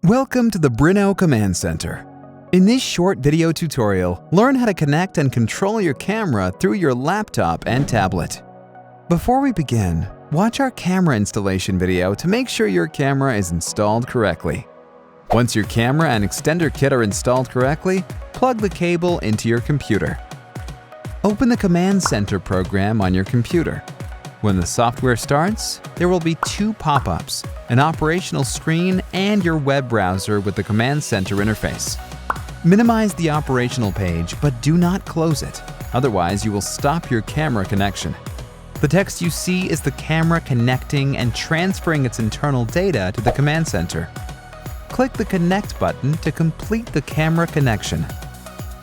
Welcome to the Brinno Command Center. In this short video tutorial, learn how to connect and control your camera through your laptop and tablet. Before we begin, watch our camera installation video to make sure your camera is installed correctly. Once your camera and extender kit are installed correctly, plug the cable into your computer. Open the Command Center program on your computer. When the software starts, there will be two pop-ups, an operational screen and your web browser with the Command Center interface. Minimize the operational page, but do not close it, otherwise you will stop your camera connection. The text you see is the camera connecting and transferring its internal data to the Command Center. Click the Connect button to complete the camera connection.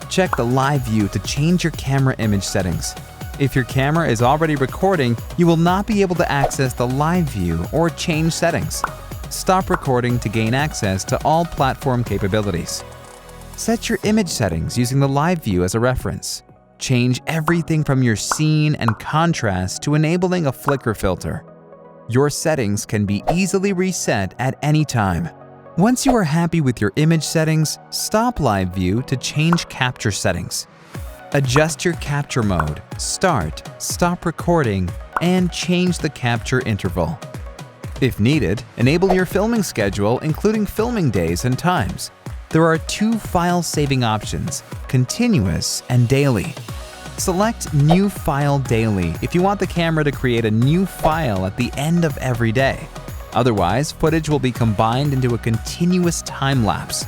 Check the Live View to change your camera image settings. If your camera is already recording, you will not be able to access the Live View or change settings. Stop recording to gain access to all platform capabilities. Set your image settings using the Live View as a reference. Change everything from your scene and contrast to enabling a flicker filter. Your settings can be easily reset at any time. Once you are happy with your image settings, stop Live View to change capture settings. Adjust your capture mode, start, stop recording, and change the capture interval. If needed, enable your filming schedule, including filming days and times. There are two file saving options, continuous and daily. Select New File Daily if you want the camera to create a new file at the end of every day. Otherwise, footage will be combined into a continuous time lapse.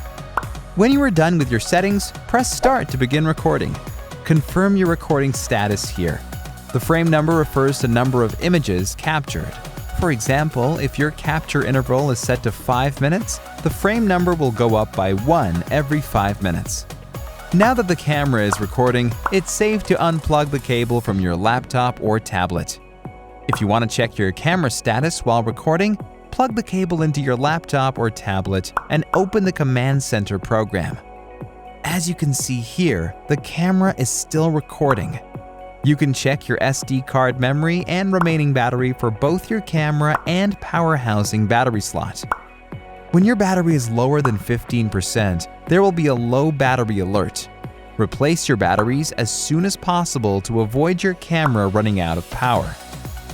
When you are done with your settings, press Start to begin recording. Confirm your recording status here. The frame number refers to number of images captured. For example, if your capture interval is set to 5 minutes, the frame number will go up by 1 every 5 minutes. Now that the camera is recording, it's safe to unplug the cable from your laptop or tablet. If you want to check your camera status while recording, plug the cable into your laptop or tablet and open the Command Center program. As you can see here, the camera is still recording. You can check your SD card memory and remaining battery for both your camera and power housing battery slot. When your battery is lower than 15%, there will be a low battery alert. Replace your batteries as soon as possible to avoid your camera running out of power.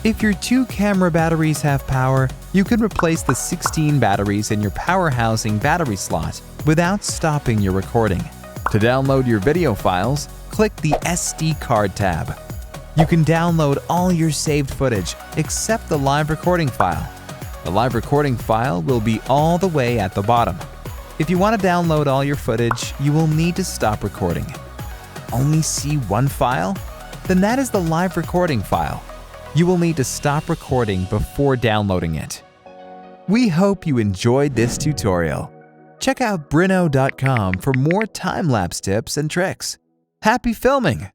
If your two camera batteries have power, you can replace the 16 batteries in your power housing battery slot without stopping your recording. To download your video files, click the SD card tab. You can download all your saved footage except the live recording file. The live recording file will be all the way at the bottom. If you want to download all your footage, you will need to stop recording. Only see one file? Then that is the live recording file. You will need to stop recording before downloading it. We hope you enjoyed this tutorial. Check out Brinno.com for more time-lapse tips and tricks. Happy filming!